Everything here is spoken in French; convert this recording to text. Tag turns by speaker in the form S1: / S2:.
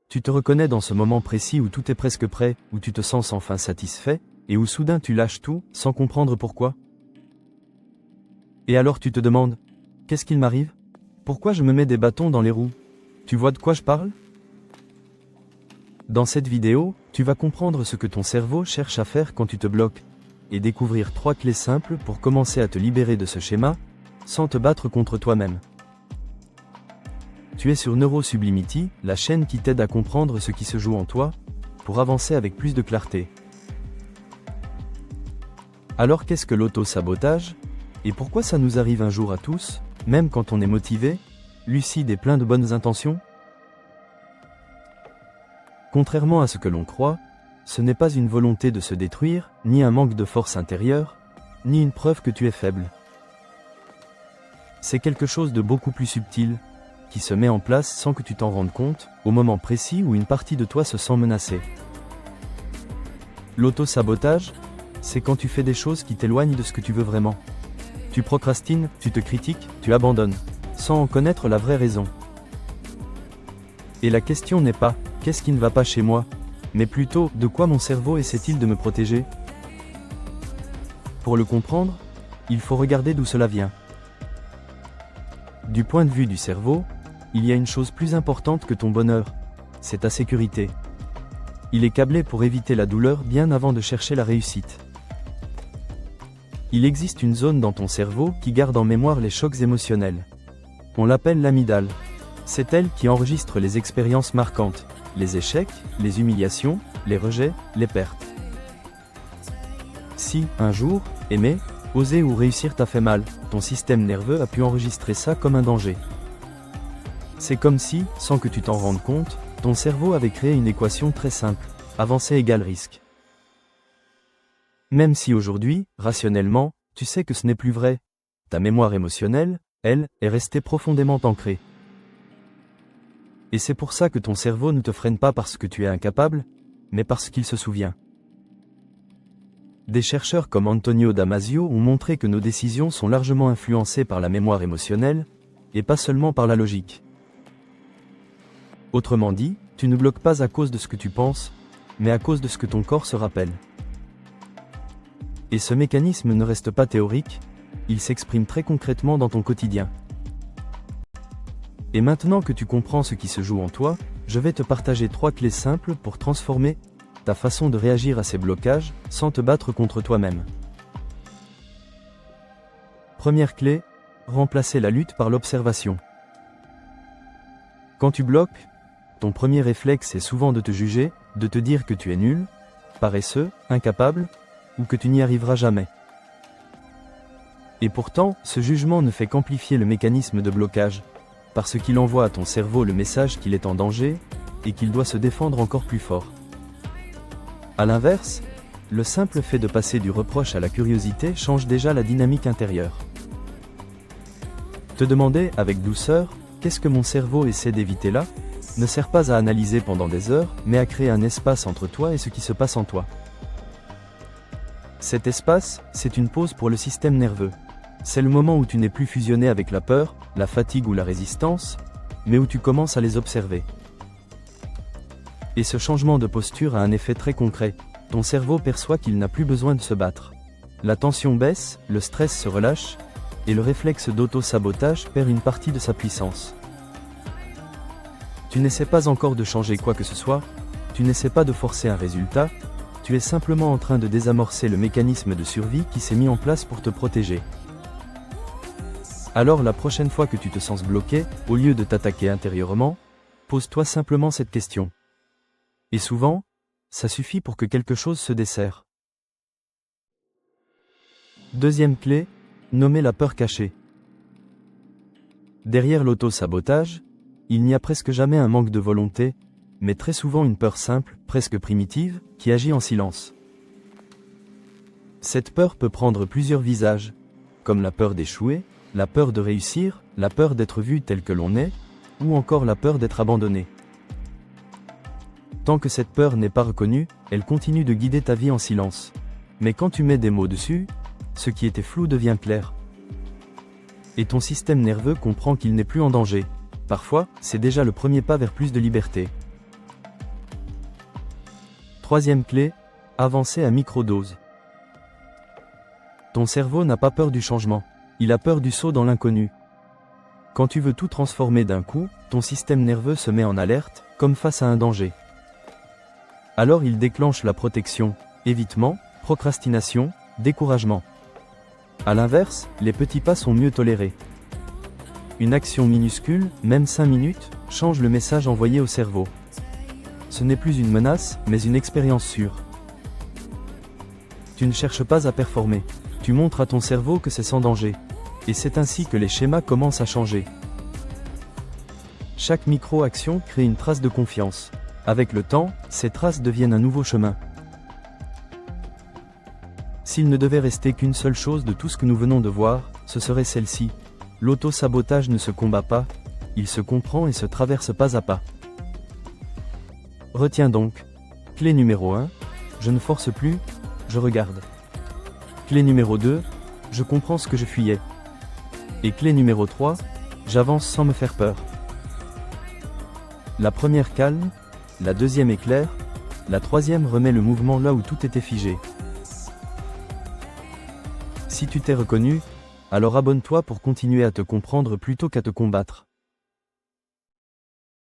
S1: Tu te reconnais dans ce moment précis où tout est presque prêt, où tu te sens enfin satisfait, et où soudain tu lâches tout, sans comprendre pourquoi. Et alors tu te demandes, qu'est-ce qu'il m'arrive? Pourquoi je me mets des bâtons dans les roues? Tu vois de quoi je parle? Dans cette vidéo, tu vas comprendre ce que ton cerveau cherche à faire quand tu te bloques, et découvrir 3 clés simples pour commencer à te libérer de ce schéma, sans te battre contre toi-même. Tu es sur NeuroSublimity, la chaîne qui t'aide à comprendre ce qui se joue en toi, pour avancer avec plus de clarté. Alors qu'est-ce que l'auto-sabotage? Et pourquoi ça nous arrive un jour à tous, même quand on est motivé, lucide et plein de bonnes intentions? Contrairement à ce que l'on croit, ce n'est pas une volonté de se détruire, ni un manque de force intérieure, ni une preuve que tu es faible. C'est quelque chose de beaucoup plus subtil, qui se met en place sans que tu t'en rendes compte, au moment précis où une partie de toi se sent menacée. L'auto-sabotage, c'est quand tu fais des choses qui t'éloignent de ce que tu veux vraiment. Tu procrastines, tu te critiques, tu abandonnes, sans en connaître la vraie raison. Et la question n'est pas « qu'est-ce qui ne va pas chez moi ?», mais plutôt « de quoi mon cerveau essaie-t-il de me protéger ?» Pour le comprendre, il faut regarder d'où cela vient. Du point de vue du cerveau, il y a une chose plus importante que ton bonheur, c'est ta sécurité. Il est câblé pour éviter la douleur bien avant de chercher la réussite. Il existe une zone dans ton cerveau qui garde en mémoire les chocs émotionnels. On l'appelle l'amygdale. C'est elle qui enregistre les expériences marquantes, les échecs, les humiliations, les rejets, les pertes. Si, un jour, aimer, oser ou réussir t'a fait mal, ton système nerveux a pu enregistrer ça comme un danger. C'est comme si, sans que tu t'en rendes compte, ton cerveau avait créé une équation très simple, avancée égale risque. Même si aujourd'hui, rationnellement, tu sais que ce n'est plus vrai, ta mémoire émotionnelle, elle, est restée profondément ancrée. Et c'est pour ça que ton cerveau ne te freine pas parce que tu es incapable, mais parce qu'il se souvient. Des chercheurs comme Antonio Damasio ont montré que nos décisions sont largement influencées par la mémoire émotionnelle, et pas seulement par la logique. Autrement dit, tu ne bloques pas à cause de ce que tu penses, mais à cause de ce que ton corps se rappelle. Et ce mécanisme ne reste pas théorique, il s'exprime très concrètement dans ton quotidien. Et maintenant que tu comprends ce qui se joue en toi, je vais te partager 3 clés simples pour transformer ta façon de réagir à ces blocages, sans te battre contre toi-même. Première clé, remplacer la lutte par l'observation. Quand tu bloques, ton premier réflexe est souvent de te juger, de te dire que tu es nul, paresseux, incapable, ou que tu n'y arriveras jamais. Et pourtant, ce jugement ne fait qu'amplifier le mécanisme de blocage, parce qu'il envoie à ton cerveau le message qu'il est en danger, et qu'il doit se défendre encore plus fort. A l'inverse, le simple fait de passer du reproche à la curiosité change déjà la dynamique intérieure. Te demander, avec douceur, qu'est-ce que mon cerveau essaie d'éviter là, ne sert pas à analyser pendant des heures, mais à créer un espace entre toi et ce qui se passe en toi. Cet espace, c'est une pause pour le système nerveux. C'est le moment où tu n'es plus fusionné avec la peur, la fatigue ou la résistance, mais où tu commences à les observer. Et ce changement de posture a un effet très concret. Ton cerveau perçoit qu'il n'a plus besoin de se battre. La tension baisse, le stress se relâche, et le réflexe d'auto-sabotage perd une partie de sa puissance. Tu n'essaies pas encore de changer quoi que ce soit, tu n'essaies pas de forcer un résultat, tu es simplement en train de désamorcer le mécanisme de survie qui s'est mis en place pour te protéger. Alors la prochaine fois que tu te sens bloqué, au lieu de t'attaquer intérieurement, pose-toi simplement cette question. Et souvent, ça suffit pour que quelque chose se desserre. Deuxième clé, nommer la peur cachée. Derrière l'auto-sabotage, il n'y a presque jamais un manque de volonté, mais très souvent une peur simple, presque primitive, qui agit en silence. Cette peur peut prendre plusieurs visages, comme la peur d'échouer, la peur de réussir, la peur d'être vu tel que l'on est, ou encore la peur d'être abandonné. Tant que cette peur n'est pas reconnue, elle continue de guider ta vie en silence. Mais quand tu mets des mots dessus, ce qui était flou devient clair. Et ton système nerveux comprend qu'il n'est plus en danger. Parfois, c'est déjà le premier pas vers plus de liberté. Troisième clé, avancer à microdose. Ton cerveau n'a pas peur du changement, il a peur du saut dans l'inconnu. Quand tu veux tout transformer d'un coup, ton système nerveux se met en alerte, comme face à un danger. Alors il déclenche la protection, évitement, procrastination, découragement. A l'inverse, les petits pas sont mieux tolérés. Une action minuscule, même 5 minutes, change le message envoyé au cerveau. Ce n'est plus une menace, mais une expérience sûre. Tu ne cherches pas à performer. Tu montres à ton cerveau que c'est sans danger. Et c'est ainsi que les schémas commencent à changer. Chaque micro-action crée une trace de confiance. Avec le temps, ces traces deviennent un nouveau chemin. S'il ne devait rester qu'une seule chose de tout ce que nous venons de voir, ce serait celle-ci. L'auto-sabotage ne se combat pas, il se comprend et se traverse pas à pas. Retiens donc. Clé numéro 1, je ne force plus, je regarde. Clé numéro 2, je comprends ce que je fuyais. Et clé numéro 3, j'avance sans me faire peur. La première calme, la deuxième est claire, la troisième remet le mouvement là où tout était figé. Si tu t'es reconnu, alors abonne-toi pour continuer à te comprendre plutôt qu'à te combattre.